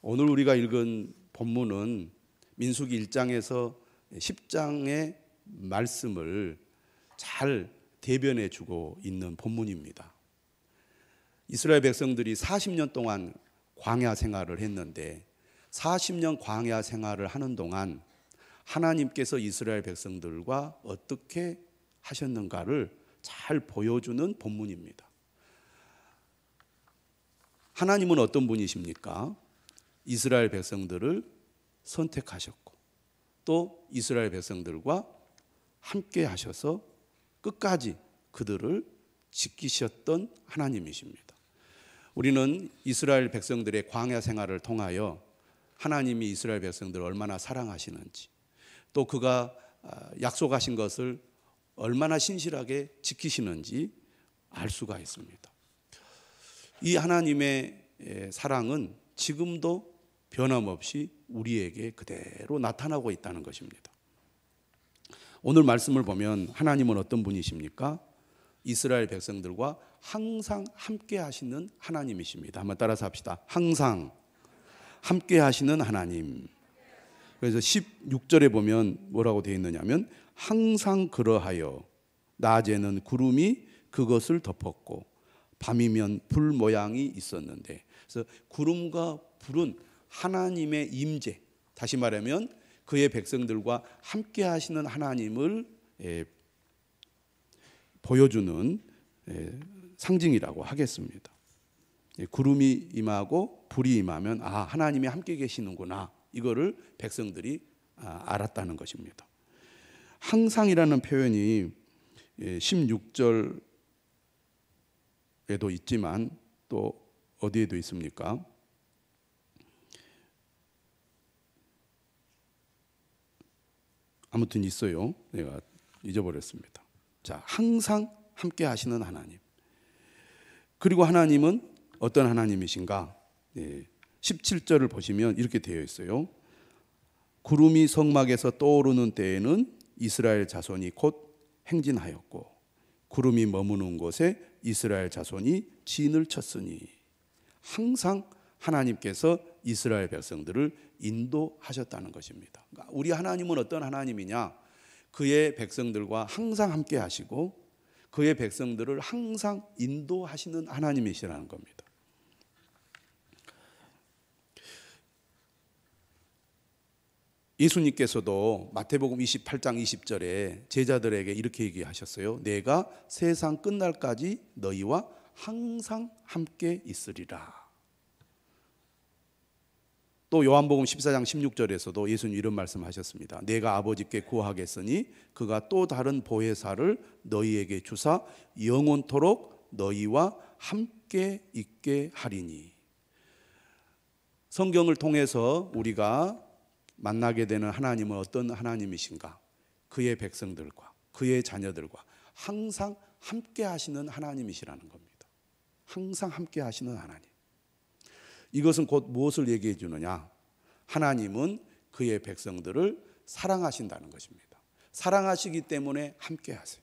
오늘 우리가 읽은 본문은 민수기 1장에서 10장의 말씀을 잘 대변해 주고 있는 본문입니다. 이스라엘 백성들이 40년 동안 광야 생활을 했는데 40년 광야 생활을 하는 동안 하나님께서 이스라엘 백성들과 어떻게 하셨는가를 잘 보여주는 본문입니다. 하나님은 어떤 분이십니까? 이스라엘 백성들을 선택하셨고 또 이스라엘 백성들과 함께 하셔서 끝까지 그들을 지키셨던 하나님이십니다. 우리는 이스라엘 백성들의 광야 생활을 통하여 하나님이 이스라엘 백성들을 얼마나 사랑하시는지 또 그가 약속하신 것을 얼마나 신실하게 지키시는지 알 수가 있습니다. 이 하나님의 사랑은 지금도 변함없이 우리에게 그대로 나타나고 있다는 것입니다. 오늘 말씀을 보면 하나님은 어떤 분이십니까? 이스라엘 백성들과 항상 함께 하시는 하나님이십니다. 한번 따라서 합시다. 항상 함께 하시는 하나님. 그래서 16절에 보면 뭐라고 되어 있느냐면 항상 그러하여 낮에는 구름이 그것을 덮었고 밤이면 불 모양이 있었는데, 그래서 구름과 불은 하나님의 임재, 다시 말하면 그의 백성들과 함께 하시는 하나님을 보여주는 상징이라고 하겠습니다. 구름이 임하고 불이 임하면 하나님이 함께 계시는구나, 이거를 백성들이 알았다는 것입니다. 항상이라는 표현이 16절에도 있지만 또 어디에도 있습니까? 아무튼 있어요. 내가 잊어버렸습니다. 자, 항상 함께 하시는 하나님. 그리고 하나님은 어떤 하나님이신가? 17절을 보시면 이렇게 되어 있어요. 구름이 성막에서 떠오르는 때에는 이스라엘 자손이 곧 행진하였고 구름이 머무는 곳에 이스라엘 자손이 진을 쳤으니, 항상 하나님께서 이스라엘 백성들을 인도하셨다는 것입니다. 그러니까 우리 하나님은 어떤 하나님이냐? 그의 백성들과 항상 함께 하시고 그의 백성들을 항상 인도하시는 하나님이시라는 겁니다. 예수님께서도 마태복음 28장 20절에 제자들에게 이렇게 얘기하셨어요. 내가 세상 끝날까지 너희와 항상 함께 있으리라. 또 요한복음 14장 16절에서도 예수님 이런 말씀하셨습니다. 내가 아버지께 구하겠으니 그가 또 다른 보혜사를 너희에게 주사 영원토록 너희와 함께 있게 하리니. 성경을 통해서 우리가 만나게 되는 하나님은 어떤 하나님이신가? 그의 백성들과 그의 자녀들과 항상 함께 하시는 하나님이시라는 겁니다. 항상 함께 하시는 하나님. 이것은 곧 무엇을 얘기해 주느냐? 하나님은 그의 백성들을 사랑하신다는 것입니다. 사랑하시기 때문에 함께 하세요.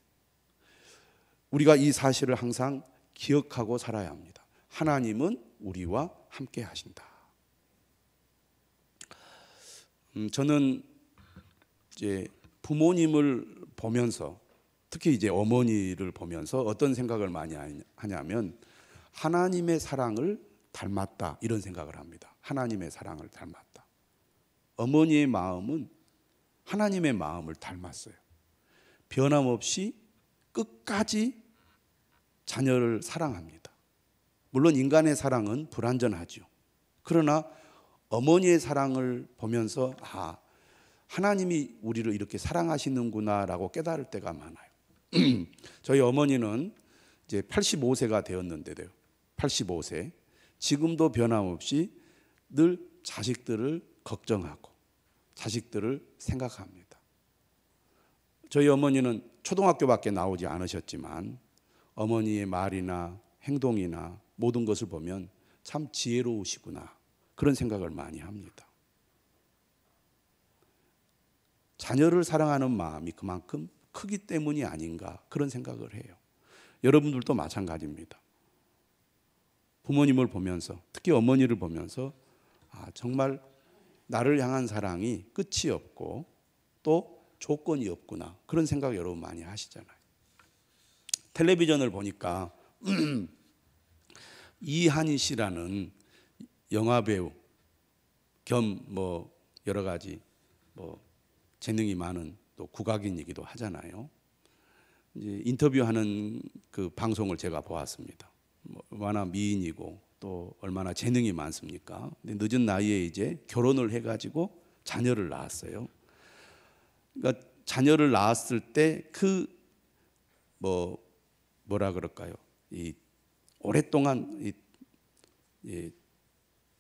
우리가 이 사실을 항상 기억하고 살아야 합니다. 하나님은 우리와 함께 하신다. 저는 이제 부모님을 보면서, 특히 이제 어머니를 보면서 어떤 생각을 많이 하냐면 하나님의 사랑을 닮았다, 이런 생각을 합니다. 하나님의 사랑을 닮았다. 어머니의 마음은 하나님의 마음을 닮았어요. 변함없이 끝까지 자녀를 사랑합니다. 물론 인간의 사랑은 불완전하죠. 그러나 어머니의 사랑을 보면서 하나님이 우리를 이렇게 사랑하시는구나라고 깨달을 때가 많아요. 저희 어머니는 이제 85세가 되었는데요. 85세. 지금도 변함없이 늘 자식들을 걱정하고 자식들을 생각합니다. 저희 어머니는 초등학교밖에 나오지 않으셨지만 어머니의 말이나 행동이나 모든 것을 보면 참 지혜로우시구나, 그런 생각을 많이 합니다. 자녀를 사랑하는 마음이 그만큼 크기 때문이 아닌가, 그런 생각을 해요. 여러분들도 마찬가지입니다. 부모님을 보면서, 특히 어머니를 보면서 정말 나를 향한 사랑이 끝이 없고 또 조건이 없구나. 그런 생각 여러분 많이 하시잖아요. 텔레비전을 보니까 이한희 씨라는 영화배우 겸 여러 가지 재능이 많은 또 국악인이기도 하잖아요. 이제 인터뷰하는 그 방송을 제가 보았습니다. 얼마나 미인이고 또 얼마나 재능이 많습니까? 근데 늦은 나이에 이제 결혼을 해가지고 자녀를 낳았어요. 그러니까 자녀를 낳았을 때 뭐라 그럴까요? 이 오랫동안 이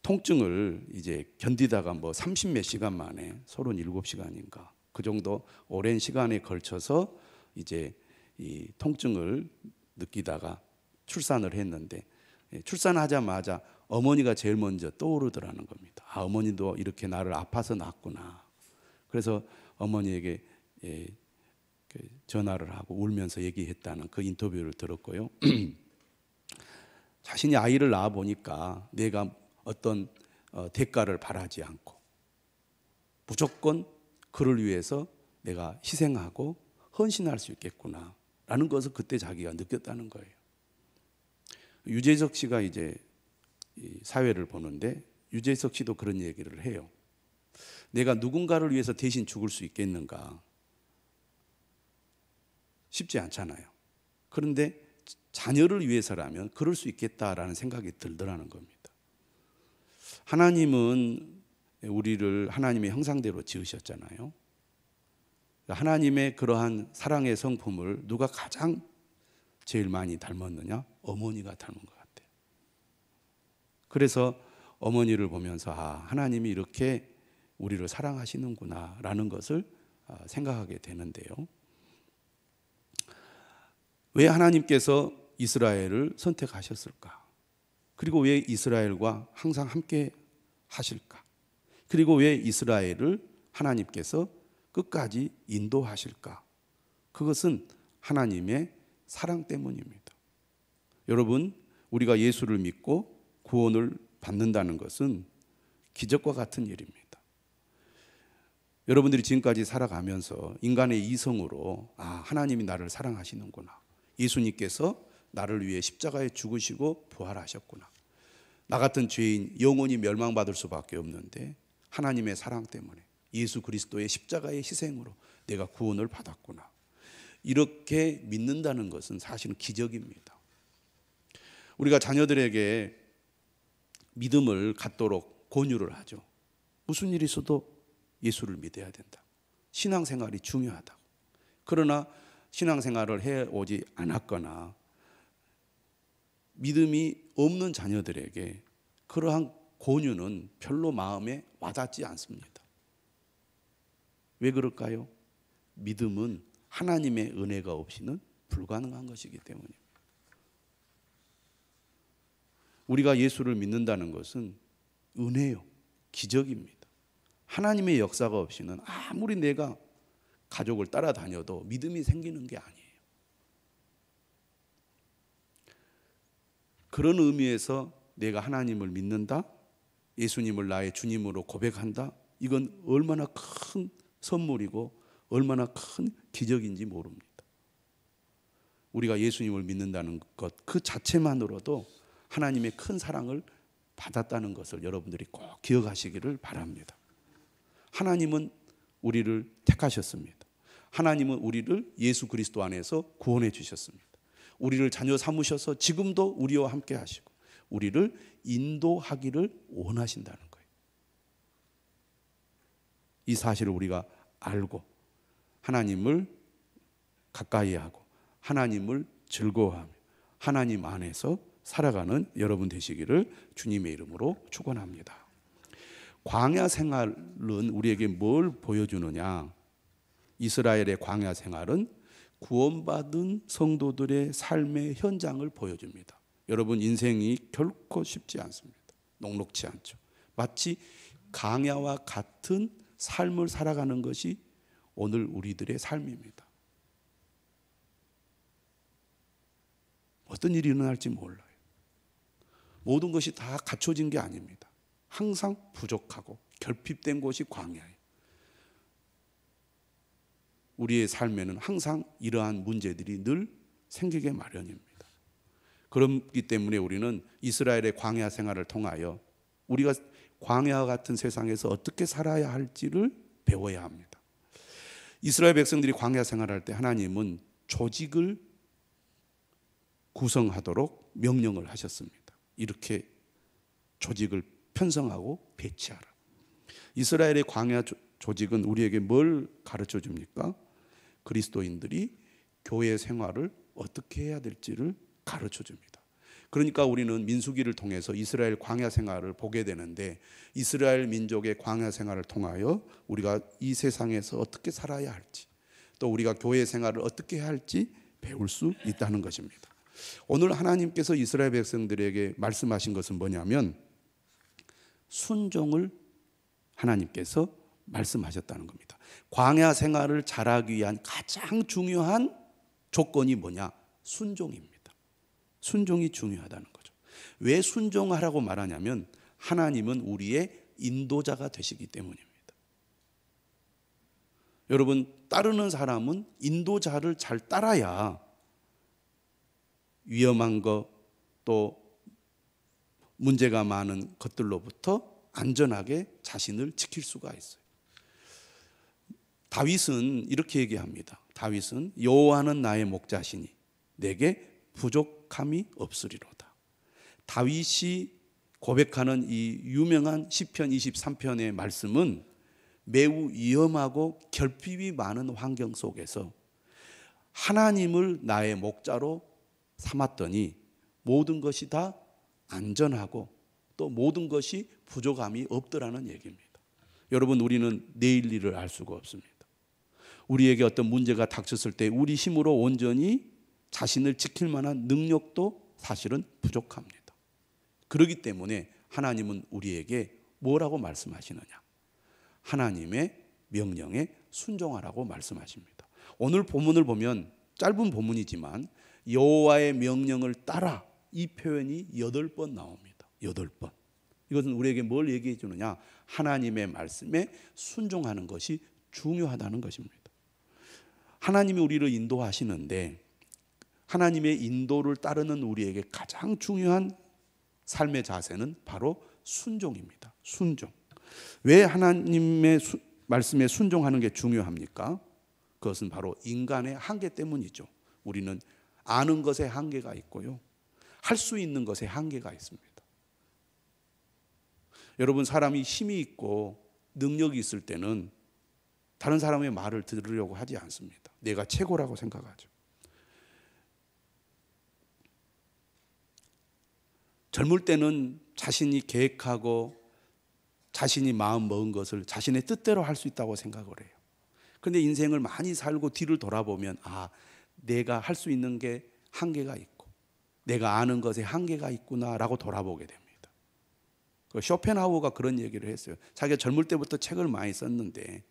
통증을 이제 견디다가 30몇 시간 만에 37시간인가 그 정도 오랜 시간에 걸쳐서 이제 이 통증을 느끼다가 출산을 했는데 출산하자마자 어머니가 제일 먼저 떠오르더라는 겁니다. 어머니도 이렇게 나를 아파서 낳았구나. 그래서 어머니에게 전화를 하고 울면서 얘기했다는 그 인터뷰를 들었고요. 자신이 아이를 낳아 보니까 내가 어떤 대가를 바라지 않고 무조건 그를 위해서 내가 희생하고 헌신할 수 있겠구나라는 것을 그때 자기가 느꼈다는 거예요. 유재석 씨가 이제 사회를 보는데 유재석 씨도 그런 얘기를 해요. 내가 누군가를 위해서 대신 죽을 수 있겠는가? 쉽지 않잖아요. 그런데 자녀를 위해서라면 그럴 수 있겠다라는 생각이 들더라는 겁니다. 하나님은 우리를 하나님의 형상대로 지으셨잖아요. 하나님의 그러한 사랑의 성품을 누가 가장 제일 많이 닮았느냐? 어머니가 닮은 것 같아요. 그래서 어머니를 보면서 하나님이 이렇게 우리를 사랑하시는구나 라는 것을 생각하게 되는데요. 왜 하나님께서 이스라엘을 선택하셨을까? 그리고 왜 이스라엘과 항상 함께 하실까? 그리고 왜 이스라엘을 하나님께서 끝까지 인도하실까? 그것은 하나님의 사랑 때문입니다. 여러분, 우리가 예수를 믿고 구원을 받는다는 것은 기적과 같은 일입니다. 여러분들이 지금까지 살아가면서 인간의 이성으로 하나님이 나를 사랑하시는구나. 예수님께서 나를 위해 십자가에 죽으시고 부활하셨구나. 나 같은 죄인 영원히 멸망받을 수밖에 없는데 하나님의 사랑 때문에 예수 그리스도의 십자가의 희생으로 내가 구원을 받았구나. 이렇게 믿는다는 것은 사실은 기적입니다. 우리가 자녀들에게 믿음을 갖도록 권유를 하죠. 무슨 일이 있어도 예수를 믿어야 된다. 신앙생활이 중요하다고. 그러나 신앙생활을 해오지 않았거나 믿음이 없는 자녀들에게 그러한 권유는 별로 마음에 와닿지 않습니다. 왜 그럴까요? 믿음은 하나님의 은혜가 없이는 불가능한 것이기 때문입니다. 우리가 예수를 믿는다는 것은 은혜요, 기적입니다. 하나님의 역사가 없이는 아무리 내가 가족을 따라다녀도 믿음이 생기는 게 아니에요. 그런 의미에서 내가 하나님을 믿는다, 예수님을 나의 주님으로 고백한다, 이건 얼마나 큰 선물이고 얼마나 큰 기적인지 모릅니다. 우리가 예수님을 믿는다는 것 그 자체만으로도 하나님의 큰 사랑을 받았다는 것을 여러분들이 꼭 기억하시기를 바랍니다. 하나님은 우리를 택하셨습니다. 하나님은 우리를 예수 그리스도 안에서 구원해 주셨습니다. 우리를 자녀 삼으셔서 지금도 우리와 함께 하시고 우리를 인도하기를 원하신다는 거예요. 이 사실을 우리가 알고 하나님을 가까이 하고 하나님을 즐거워하며 하나님 안에서 살아가는 여러분 되시기를 주님의 이름으로 축원합니다. 광야 생활은 우리에게 뭘 보여주느냐? 이스라엘의 광야 생활은 구원받은 성도들의 삶의 현장을 보여줍니다. 여러분, 인생이 결코 쉽지 않습니다. 녹록지 않죠. 마치 광야와 같은 삶을 살아가는 것이 오늘 우리들의 삶입니다. 어떤 일이 일어날지 몰라요. 모든 것이 다 갖춰진 게 아닙니다. 항상 부족하고 결핍된 곳이 광야예요. 우리의 삶에는 항상 이러한 문제들이 늘 생기게 마련입니다. 그렇기 때문에 우리는 이스라엘의 광야 생활을 통하여 우리가 광야 같은 세상에서 어떻게 살아야 할지를 배워야 합니다. 이스라엘 백성들이 광야 생활할 때 하나님은 조직을 구성하도록 명령을 하셨습니다. 이렇게 조직을 편성하고 배치하라. 이스라엘의 광야 조직은 우리에게 뭘 가르쳐 줍니까? 그리스도인들이 교회 생활을 어떻게 해야 될지를 가르쳐 줍니다. 그러니까 우리는 민수기를 통해서 이스라엘 광야 생활을 보게 되는데, 이스라엘 민족의 광야 생활을 통하여 우리가 이 세상에서 어떻게 살아야 할지, 또 우리가 교회 생활을 어떻게 해야 할지 배울 수 있다는 것입니다. 오늘 하나님께서 이스라엘 백성들에게 말씀하신 것은 뭐냐면 순종을 하나님께서 말씀하셨다는 겁니다. 광야 생활을 잘하기 위한 가장 중요한 조건이 뭐냐? 순종입니다. 순종이 중요하다는 거죠. 왜 순종하라고 말하냐면 하나님은 우리의 인도자가 되시기 때문입니다. 여러분, 따르는 사람은 인도자를 잘 따라야 위험한 것, 또 문제가 많은 것들로부터 안전하게 자신을 지킬 수가 있어요. 다윗은 이렇게 얘기합니다. 다윗은 여호와는 나의 목자시니 내게 부족함이 없으리로다. 다윗이 고백하는 이 유명한 시편 23편의 말씀은 매우 위험하고 결핍이 많은 환경 속에서 하나님을 나의 목자로 삼았더니 모든 것이 다 안전하고 또 모든 것이 부족함이 없더라는 얘기입니다. 여러분, 우리는 내일 일을 알 수가 없습니다. 우리에게 어떤 문제가 닥쳤을 때 우리 힘으로 온전히 자신을 지킬 만한 능력도 사실은 부족합니다. 그렇기 때문에 하나님은 우리에게 뭐라고 말씀하시느냐? 하나님의 명령에 순종하라고 말씀하십니다. 오늘 본문을 보면 짧은 본문이지만 여호와의 명령을 따라, 이 표현이 8번 나옵니다. 8번. 이것은 우리에게 뭘 얘기해 주느냐? 하나님의 말씀에 순종하는 것이 중요하다는 것입니다. 하나님이 우리를 인도하시는데 하나님의 인도를 따르는 우리에게 가장 중요한 삶의 자세는 바로 순종입니다. 순종. 왜 하나님의 말씀에 순종하는 게 중요합니까? 그것은 바로 인간의 한계 때문이죠. 우리는 아는 것에 한계가 있고요, 할 수 있는 것에 한계가 있습니다. 여러분, 사람이 힘이 있고 능력이 있을 때는 다른 사람의 말을 들으려고 하지 않습니다. 내가 최고라고 생각하죠. 젊을 때는 자신이 계획하고 자신이 마음 먹은 것을 자신의 뜻대로 할 수 있다고 생각을 해요. 그런데 인생을 많이 살고 뒤를 돌아보면 내가 할 수 있는 게 한계가 있고 내가 아는 것에 한계가 있구나라고 돌아보게 됩니다. 쇼펜하우어가 그런 얘기를 했어요. 자기가 젊을 때부터 책을 많이 썼는데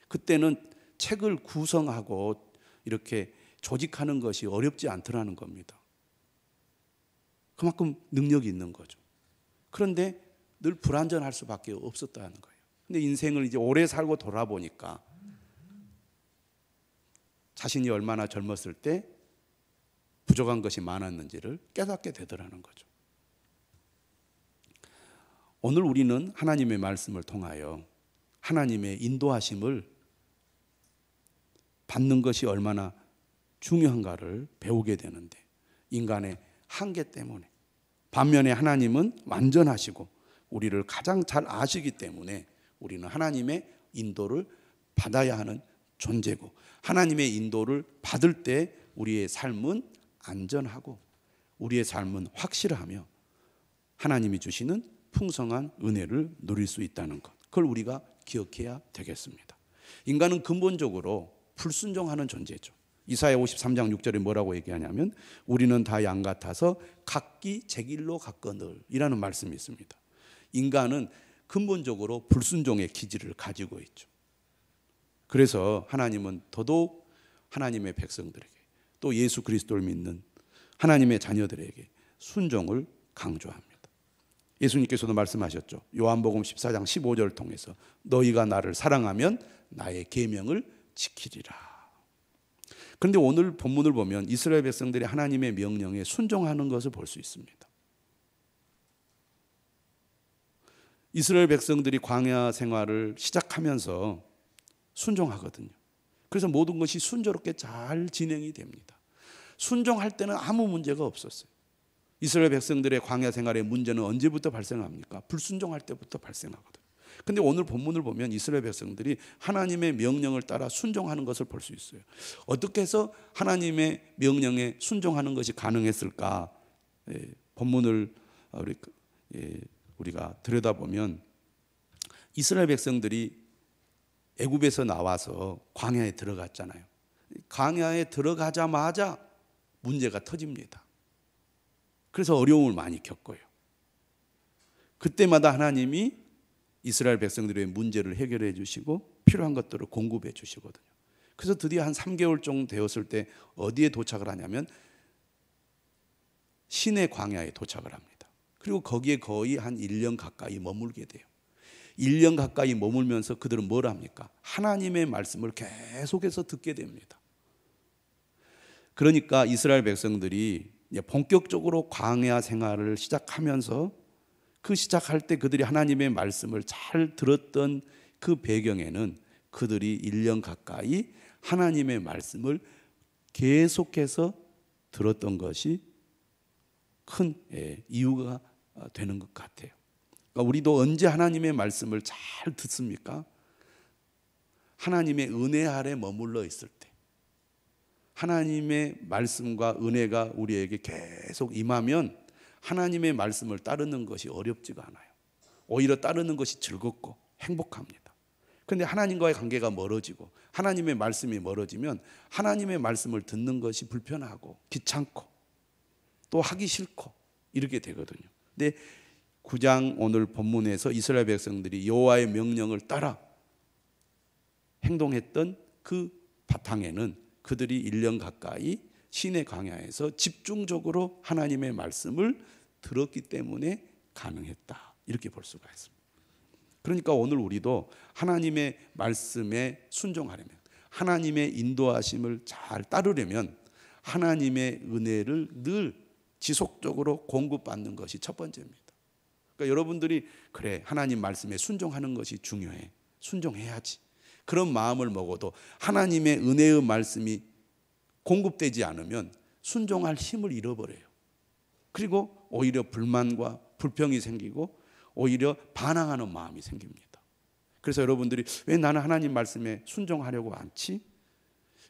그때는 책을 구성하고 이렇게 조직하는 것이 어렵지 않더라는 겁니다. 그만큼 능력이 있는 거죠. 그런데 늘 불완전할 수밖에 없었다는 거예요. 근데 인생을 이제 오래 살고 돌아보니까 자신이 얼마나 젊었을 때 부족한 것이 많았는지를 깨닫게 되더라는 거죠. 오늘 우리는 하나님의 말씀을 통하여 하나님의 인도하심을 받는 것이 얼마나 중요한가를 배우게 되는데, 인간의 한계 때문에, 반면에 하나님은 완전하시고 우리를 가장 잘 아시기 때문에 우리는 하나님의 인도를 받아야 하는 존재고, 하나님의 인도를 받을 때 우리의 삶은 안전하고 우리의 삶은 확실하며 하나님이 주시는 풍성한 은혜를 누릴 수 있다는 것, 그걸 우리가 기억해야 되겠습니다. 인간은 근본적으로 불순종하는 존재죠. 이사야 53장 6절에 뭐라고 얘기하냐면 우리는 다 양 같아서 각기 제 길로 갔거늘 이라는 말씀이 있습니다. 인간은 근본적으로 불순종의 기질을 가지고 있죠. 그래서 하나님은 더더욱 하나님의 백성들에게, 또 예수 그리스도를 믿는 하나님의 자녀들에게 순종을 강조합니다. 예수님께서도 말씀하셨죠. 요한복음 14장 15절을 통해서 너희가 나를 사랑하면 나의 계명을 지키리라. 그런데 오늘 본문을 보면 이스라엘 백성들이 하나님의 명령에 순종하는 것을 볼 수 있습니다. 이스라엘 백성들이 광야 생활을 시작하면서 순종하거든요. 그래서 모든 것이 순조롭게 잘 진행이 됩니다. 순종할 때는 아무 문제가 없었어요. 이스라엘 백성들의 광야 생활의 문제는 언제부터 발생합니까? 불순종할 때부터 발생하거든요. 근데 오늘 본문을 보면 이스라엘 백성들이 하나님의 명령을 따라 순종하는 것을 볼 수 있어요. 어떻게 해서 하나님의 명령에 순종하는 것이 가능했을까? 본문을 우리가 들여다보면 이스라엘 백성들이 애굽에서 나와서 광야에 들어갔잖아요. 광야에 들어가자마자 문제가 터집니다. 그래서 어려움을 많이 겪어요. 그때마다 하나님이 이스라엘 백성들의 문제를 해결해 주시고 필요한 것들을 공급해 주시거든요. 그래서 드디어 한 3개월 정도 되었을 때 어디에 도착을 하냐면 시내 광야에 도착을 합니다. 그리고 거기에 거의 한 1년 가까이 머물게 돼요. 1년 가까이 머물면서 그들은 뭘 합니까? 하나님의 말씀을 계속해서 듣게 됩니다. 그러니까 이스라엘 백성들이 본격적으로 광야 생활을 시작하면서 그 시작할 때 그들이 하나님의 말씀을 잘 들었던 그 배경에는 그들이 1년 가까이 하나님의 말씀을 계속해서 들었던 것이 큰 이유가 되는 것 같아요. 그러니까 우리도 언제 하나님의 말씀을 잘 듣습니까? 하나님의 은혜 아래 머물러 있을 때, 하나님의 말씀과 은혜가 우리에게 계속 임하면 하나님의 말씀을 따르는 것이 어렵지가 않아요. 오히려 따르는 것이 즐겁고 행복합니다. 그런데 하나님과의 관계가 멀어지고 하나님의 말씀이 멀어지면 하나님의 말씀을 듣는 것이 불편하고 귀찮고 또 하기 싫고 이렇게 되거든요. 근데 9장 오늘 본문에서 이스라엘 백성들이 여호와의 명령을 따라 행동했던 그 바탕에는 그들이 1년 가까이 시내 광야에서 집중적으로 하나님의 말씀을 들었기 때문에 가능했다. 이렇게 볼 수가 있습니다. 그러니까 오늘 우리도 하나님의 말씀에 순종하려면, 하나님의 인도하심을 잘 따르려면 하나님의 은혜를 늘 지속적으로 공급받는 것이 첫 번째입니다. 그러니까 여러분들이 그래, 하나님 말씀에 순종하는 것이 중요해, 순종해야지, 그런 마음을 먹어도 하나님의 은혜의 말씀이 공급되지 않으면 순종할 힘을 잃어버려요. 그리고 오히려 불만과 불평이 생기고 오히려 반항하는 마음이 생깁니다. 그래서 여러분들이 왜 나는 하나님 말씀에 순종하려고 않지?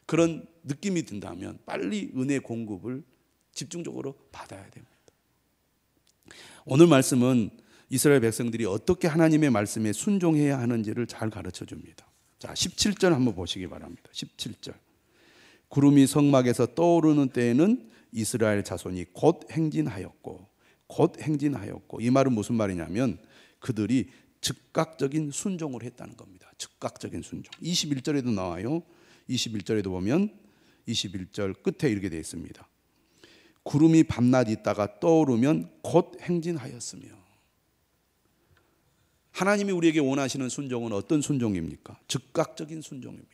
그런 느낌이 든다면 빨리 은혜 공급을 집중적으로 받아야 됩니다. 오늘 말씀은 이스라엘 백성들이 어떻게 하나님의 말씀에 순종해야 하는지를 잘 가르쳐 줍니다. 자, 17절 한번 보시기 바랍니다. 17절. 구름이 성막에서 떠오르는 때에는 이스라엘 자손이 곧 행진하였고, 곧 행진하였고, 이 말은 무슨 말이냐면 그들이 즉각적인 순종을 했다는 겁니다. 즉각적인 순종. 21절에도 나와요. 21절에도 보면 21절 끝에 이렇게 되어 있습니다. 구름이 밤낮 있다가 떠오르면 곧 행진하였으며. 하나님이 우리에게 원하시는 순종은 어떤 순종입니까? 즉각적인 순종입니다.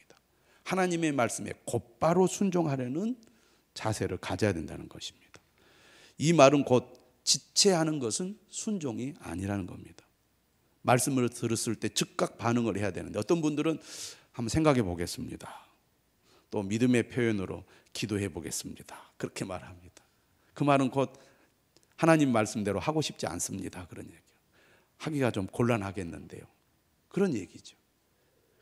하나님의 말씀에 곧바로 순종하려는 자세를 가져야 된다는 것입니다. 이 말은 곧 지체하는 것은 순종이 아니라는 겁니다. 말씀을 들었을 때 즉각 반응을 해야 되는데 어떤 분들은 한번 생각해 보겠습니다, 또 믿음의 표현으로 기도해 보겠습니다, 그렇게 말합니다. 그 말은 곧 하나님 말씀대로 하고 싶지 않습니다, 그런 얘기예요. 하기가 좀 곤란하겠는데요, 그런 얘기죠.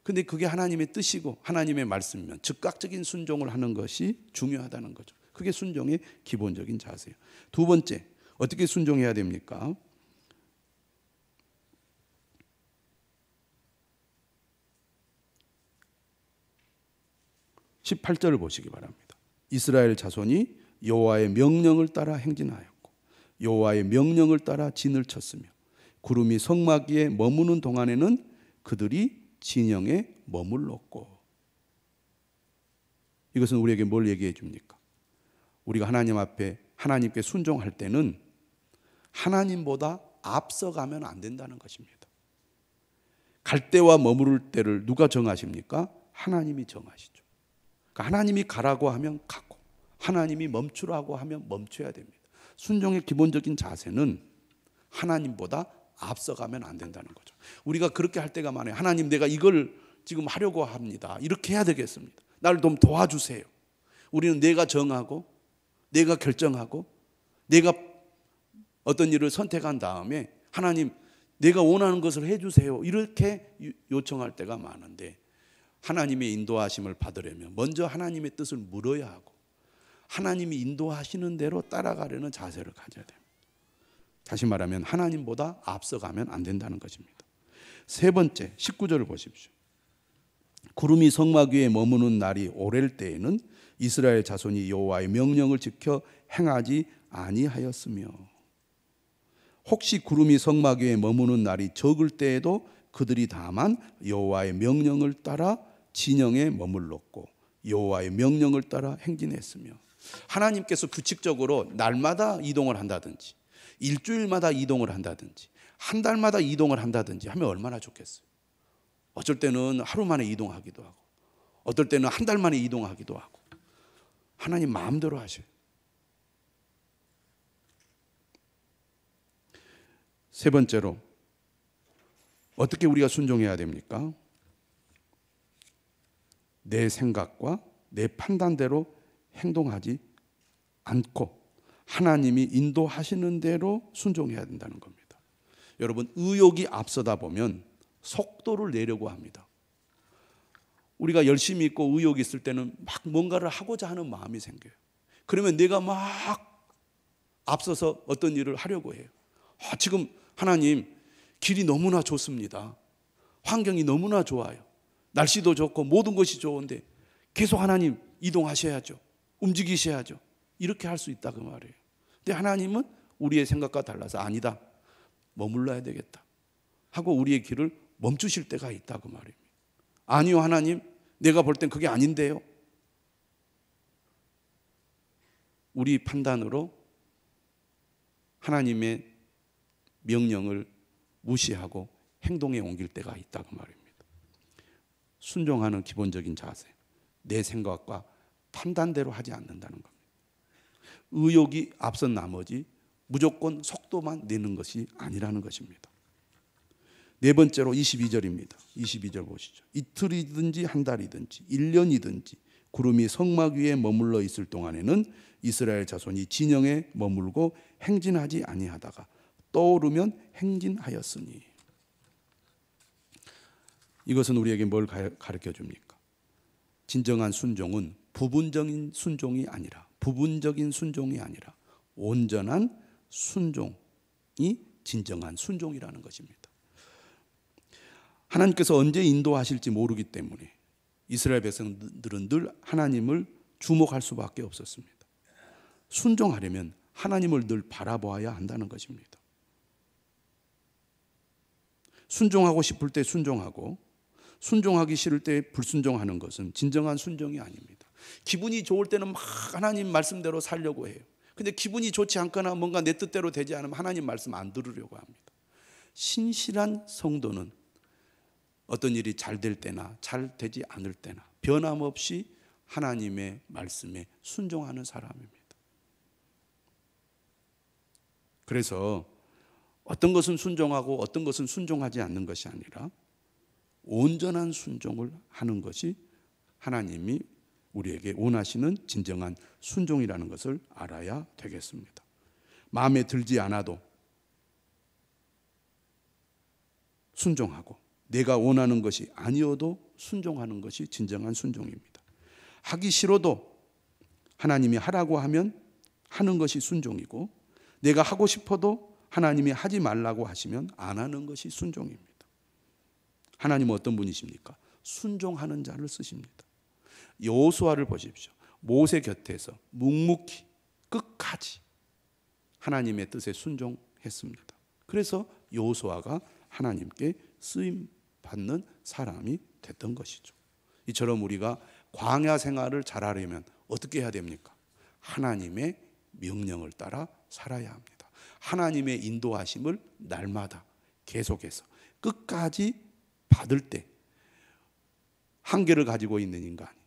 근데 그게 하나님의 뜻이고 하나님의 말씀이면 즉각적인 순종을 하는 것이 중요하다는 거죠. 그게 순종의 기본적인 자세예요. 두 번째, 어떻게 순종해야 됩니까? 18절을 보시기 바랍니다. 이스라엘 자손이 여호와의 명령을 따라 행진하였고 여호와의 명령을 따라 진을 쳤으며 구름이 성막 위에 머무는 동안에는 그들이 진영에 머물렀고. 이것은 우리에게 뭘 얘기해 줍니까? 우리가 하나님 앞에 하나님께 순종할 때는 하나님보다 앞서가면 안 된다는 것입니다. 갈 때와 머무를 때를 누가 정하십니까? 하나님이 정하시죠. 그러니까 하나님이 가라고 하면 가고, 하나님이 멈추라고 하면 멈춰야 됩니다. 순종의 기본적인 자세는 하나님보다 앞서가면 안 된다는 거죠. 우리가 그렇게 할 때가 많아요. 하나님, 내가 이걸 지금 하려고 합니다. 이렇게 해야 되겠습니다. 나를 좀 도와주세요. 우리는 내가 정하고, 내가 결정하고, 내가 어떤 일을 선택한 다음에 하나님, 내가 원하는 것을 해주세요. 이렇게 요청할 때가 많은데, 하나님의 인도하심을 받으려면 먼저 하나님의 뜻을 물어야 하고, 하나님이 인도하시는 대로 따라가려는 자세를 가져야 됩니다. 다시 말하면 하나님보다 앞서가면 안 된다는 것입니다. 세 번째, 19절을 보십시오. 구름이 성막 위에 머무는 날이 오랠 때에는 이스라엘 자손이 여호와의 명령을 지켜 행하지 아니하였으며, 혹시 구름이 성막 위에 머무는 날이 적을 때에도 그들이 다만 여호와의 명령을 따라 진영에 머물렀고 여호와의 명령을 따라 행진했으며, 하나님께서 규칙적으로 날마다 이동을 한다든지 일주일마다 이동을 한다든지 한 달마다 이동을 한다든지 하면 얼마나 좋겠어요. 어쩔 때는 하루 만에 이동하기도 하고, 어떨 때는 한 달 만에 이동하기도 하고, 하나님 마음대로 하셔요. 세 번째로 어떻게 우리가 순종해야 됩니까? 내 생각과 내 판단대로 행동하지 않고 하나님이 인도하시는 대로 순종해야 된다는 겁니다. 여러분, 의욕이 앞서다 보면 속도를 내려고 합니다. 우리가 열심히 있고 의욕이 있을 때는 막 뭔가를 하고자 하는 마음이 생겨요. 그러면 내가 막 앞서서 어떤 일을 하려고 해요. 지금 하나님, 길이 너무나 좋습니다. 환경이 너무나 좋아요. 날씨도 좋고 모든 것이 좋은데 계속 하나님 이동하셔야죠. 움직이셔야죠. 이렇게 할 수 있다 그 말이에요. 근데 하나님은 우리의 생각과 달라서 아니다, 머물러야 되겠다 하고 우리의 길을 멈추실 때가 있다 그 말입니다. 아니요 하나님, 내가 볼 땐 그게 아닌데요. 우리 판단으로 하나님의 명령을 무시하고 행동에 옮길 때가 있다 그 말입니다. 순종하는 기본적인 자세, 내 생각과 판단대로 하지 않는다는 겁니다. 의욕이 앞선 나머지 무조건 속도만 내는 것이 아니라는 것입니다. 네 번째로 22절입니다. 22절 보시죠. 이틀이든지 한 달이든지 1년이든지 구름이 성막 위에 머물러 있을 동안에는 이스라엘 자손이 진영에 머물고 행진하지 아니하다가 떠오르면 행진하였으니. 이것은 우리에게 뭘 가르쳐 줍니까? 진정한 순종은 부분적인 순종이 아니라 온전한 순종이 진정한 순종이라는 것입니다. 하나님께서 언제 인도하실지 모르기 때문에 이스라엘 백성들은 늘 하나님을 주목할 수밖에 없었습니다. 순종하려면 하나님을 늘 바라보아야 한다는 것입니다. 순종하고 싶을 때 순종하고 순종하기 싫을 때 불순종하는 것은 진정한 순종이 아닙니다. 기분이 좋을 때는 막 하나님 말씀대로 살려고 해요. 근데 기분이 좋지 않거나 뭔가 내 뜻대로 되지 않으면 하나님 말씀 안 들으려고 합니다. 신실한 성도는 어떤 일이 잘 될 때나 잘 되지 않을 때나 변함없이 하나님의 말씀에 순종하는 사람입니다. 그래서 어떤 것은 순종하고 어떤 것은 순종하지 않는 것이 아니라 온전한 순종을 하는 것이 하나님이 우리에게 원하시는 진정한 순종이라는 것을 알아야 되겠습니다. 마음에 들지 않아도 순종하고 내가 원하는 것이 아니어도 순종하는 것이 진정한 순종입니다. 하기 싫어도 하나님이 하라고 하면 하는 것이 순종이고, 내가 하고 싶어도 하나님이 하지 말라고 하시면 안 하는 것이 순종입니다. 하나님은 어떤 분이십니까? 순종하는 자를 쓰십니다. 여호수아를 보십시오. 모세 곁에서 묵묵히 끝까지 하나님의 뜻에 순종했습니다. 그래서 여호수아가 하나님께 쓰임 받는 사람이 됐던 것이죠. 이처럼 우리가 광야 생활을 잘하려면 어떻게 해야 됩니까? 하나님의 명령을 따라 살아야 합니다. 하나님의 인도하심을 날마다 계속해서 끝까지 받을 때 한계를 가지고 있는 인간이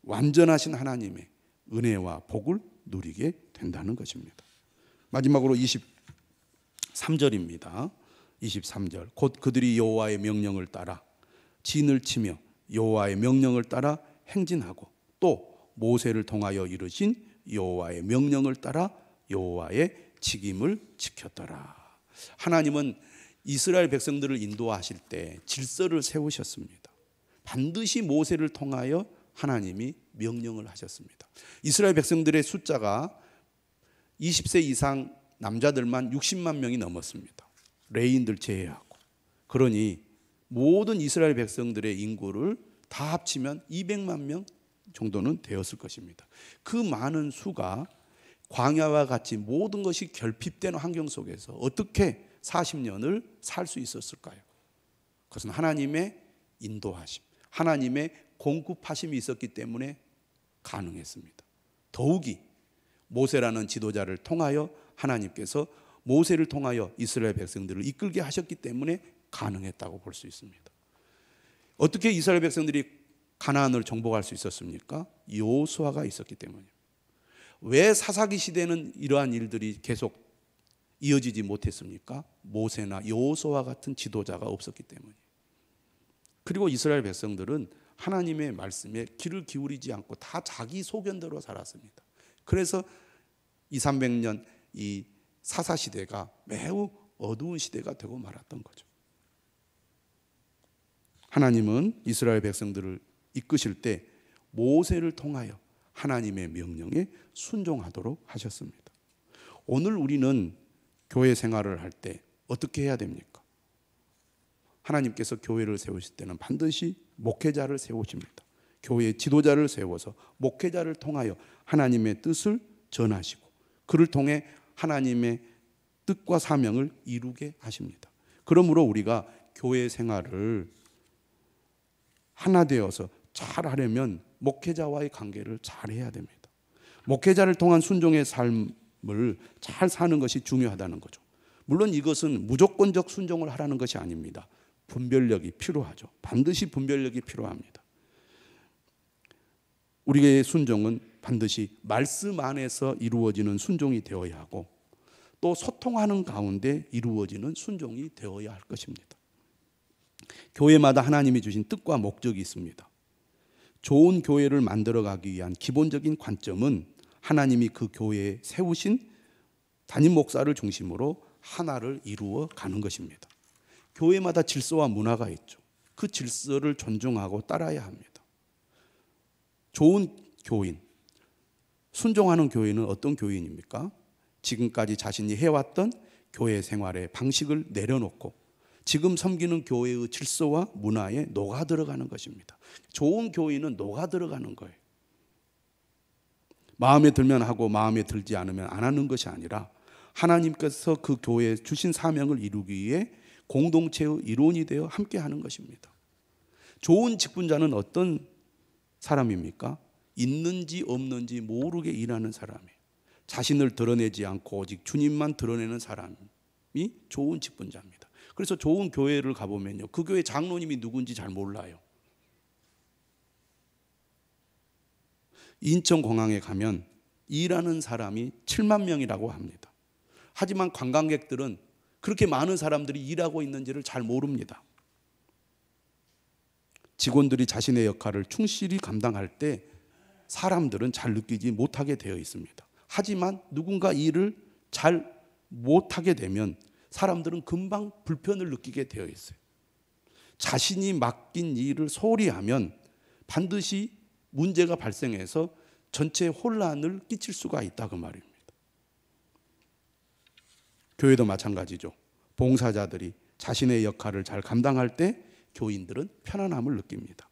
완전하신 하나님의 은혜와 복을 누리게 된다는 것입니다. 마지막으로 23절입니다. 23절. 곧 그들이 여호와의 명령을 따라 진을 치며 여호와의 명령을 따라 행진하고 또 모세를 통하여 이르신 여호와의 명령을 따라 여호와의 직임을 지켰더라. 하나님은 이스라엘 백성들을 인도하실 때 질서를 세우셨습니다. 반드시 모세를 통하여 하나님이 명령을 하셨습니다. 이스라엘 백성들의 숫자가 20세 이상 남자들만 60만 명이 넘었습니다. 레인들 제외하고. 그러니 모든 이스라엘 백성들의 인구를 다 합치면 200만 명 정도는 되었을 것입니다. 그 많은 수가 광야와 같이 모든 것이 결핍된 환경 속에서 어떻게 40년을 살 수 있었을까요? 그것은 하나님의 인도하심, 하나님의 공급하심이 있었기 때문에 가능했습니다. 더욱이 모세라는 지도자를 통하여 하나님께서 모세를 통하여 이스라엘 백성들을 이끌게 하셨기 때문에 가능했다고 볼 수 있습니다. 어떻게 이스라엘 백성들이 가나안을 정복할 수 있었습니까? 여호수아가 있었기 때문이에요. 왜 사사기 시대는 이러한 일들이 계속 이어지지 못했습니까? 모세나 여호수아 같은 지도자가 없었기 때문이에요. 그리고 이스라엘 백성들은 하나님의 말씀에 귀를 기울이지 않고 다 자기 소견대로 살았습니다. 그래서 200~300년 이 사사 시대가 매우 어두운 시대가 되고 말았던 거죠. 하나님은 이스라엘 백성들을 이끄실 때 모세를 통하여 하나님의 명령에 순종하도록 하셨습니다. 오늘 우리는 교회 생활을 할 때 어떻게 해야 됩니까? 하나님께서 교회를 세우실 때는 반드시 목회자를 세우십니다. 교회의 지도자를 세워서 목회자를 통하여 하나님의 뜻을 전하시고 그를 통해 하나님의 뜻과 사명을 이루게 하십니다. 그러므로 우리가 교회 생활을 하나 되어서 잘 하려면 목회자와의 관계를 잘 해야 됩니다. 목회자를 통한 순종의 삶을 잘 사는 것이 중요하다는 거죠. 물론 이것은 무조건적 순종을 하라는 것이 아닙니다. 분별력이 필요하죠. 반드시 분별력이 필요합니다. 우리의 순종은 반드시 말씀 안에서 이루어지는 순종이 되어야 하고 또 소통하는 가운데 이루어지는 순종이 되어야 할 것입니다. 교회마다 하나님이 주신 뜻과 목적이 있습니다. 좋은 교회를 만들어가기 위한 기본적인 관점은 하나님이 그 교회에 세우신 담임 목사를 중심으로 하나를 이루어 가는 것입니다. 교회마다 질서와 문화가 있죠. 그 질서를 존중하고 따라야 합니다. 좋은 교인, 순종하는 교인은 어떤 교인입니까? 지금까지 자신이 해왔던 교회 생활의 방식을 내려놓고 지금 섬기는 교회의 질서와 문화에 녹아 들어가는 것입니다. 좋은 교인은 녹아 들어가는 거예요. 마음에 들면 하고 마음에 들지 않으면 안 하는 것이 아니라 하나님께서 그 교회에 주신 사명을 이루기 위해 공동체의 일원이 되어 함께 하는 것입니다. 좋은 직분자는 어떤 사람입니까? 있는지 없는지 모르게 일하는 사람이에요. 자신을 드러내지 않고 오직 주님만 드러내는 사람이 좋은 직분자입니다. 그래서 좋은 교회를 가보면요, 그 교회 장로님이 누군지 잘 몰라요. 인천공항에 가면 일하는 사람이 7만 명이라고 합니다. 하지만 관광객들은 그렇게 많은 사람들이 일하고 있는지를 잘 모릅니다. 직원들이 자신의 역할을 충실히 감당할 때 사람들은 잘 느끼지 못하게 되어 있습니다. 하지만 누군가 일을 잘 못하게 되면 사람들은 금방 불편을 느끼게 되어 있어요. 자신이 맡긴 일을 소홀히 하면 반드시 문제가 발생해서 전체 혼란을 끼칠 수가 있다 그 말입니다. 교회도 마찬가지죠. 봉사자들이 자신의 역할을 잘 감당할 때 교인들은 편안함을 느낍니다.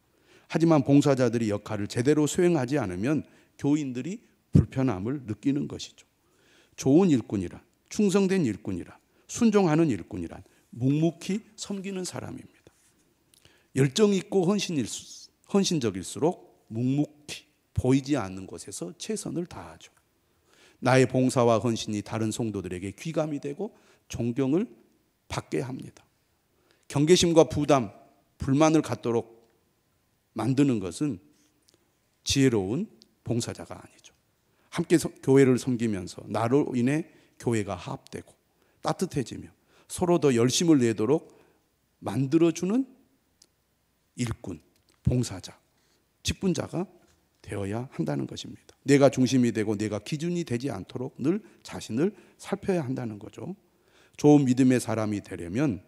하지만 봉사자들이 역할을 제대로 수행하지 않으면 교인들이 불편함을 느끼는 것이죠. 좋은 일꾼이란, 충성된 일꾼이란, 순종하는 일꾼이란 묵묵히 섬기는 사람입니다. 열정 있고 헌신적일수록 묵묵히 보이지 않는 곳에서 최선을 다하죠. 나의 봉사와 헌신이 다른 성도들에게 귀감이 되고 존경을 받게 합니다. 경계심과 부담, 불만을 갖도록 만드는 것은 지혜로운 봉사자가 아니죠. 함께 교회를 섬기면서 나로 인해 교회가 화합되고 따뜻해지며 서로 더 열심을 내도록 만들어주는 일꾼, 봉사자, 직분자가 되어야 한다는 것입니다. 내가 중심이 되고 내가 기준이 되지 않도록 늘 자신을 살펴야 한다는 거죠. 좋은 믿음의 사람이 되려면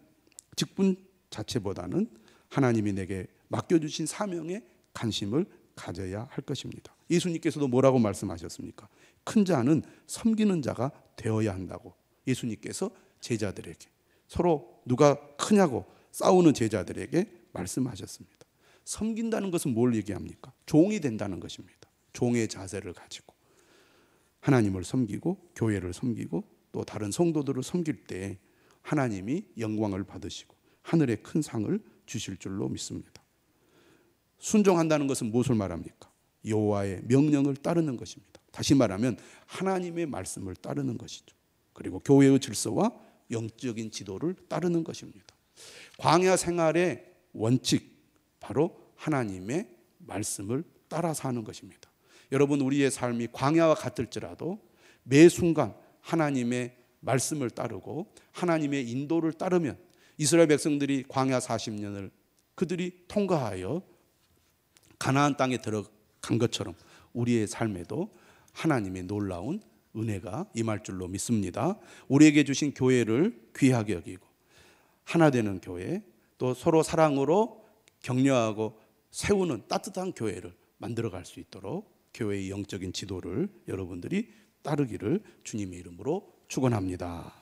직분 자체보다는 하나님이 내게 맡겨주신 사명에 관심을 가져야 할 것입니다. 예수님께서도 뭐라고 말씀하셨습니까? 큰 자는 섬기는 자가 되어야 한다고 예수님께서 제자들에게, 서로 누가 크냐고 싸우는 제자들에게 말씀하셨습니다. 섬긴다는 것은 뭘 얘기합니까? 종이 된다는 것입니다. 종의 자세를 가지고 하나님을 섬기고 교회를 섬기고 또 다른 성도들을 섬길 때 하나님이 영광을 받으시고 하늘의 큰 상을 주실 줄로 믿습니다. 순종한다는 것은 무엇을 말합니까? 여호와의 명령을 따르는 것입니다. 다시 말하면 하나님의 말씀을 따르는 것이죠. 그리고 교회의 질서와 영적인 지도를 따르는 것입니다. 광야 생활의 원칙, 바로 하나님의 말씀을 따라 사는 것입니다. 여러분, 우리의 삶이 광야와 같을지라도 매 순간 하나님의 말씀을 따르고 하나님의 인도를 따르면 이스라엘 백성들이 광야 40년을 그들이 통과하여 가나안 땅에 들어간 것처럼 우리의 삶에도 하나님의 놀라운 은혜가 임할 줄로 믿습니다. 우리에게 주신 교회를 귀하게 여기고 하나 되는 교회, 또 서로 사랑으로 격려하고 세우는 따뜻한 교회를 만들어갈 수 있도록 교회의 영적인 지도를 여러분들이 따르기를 주님의 이름으로 축원합니다.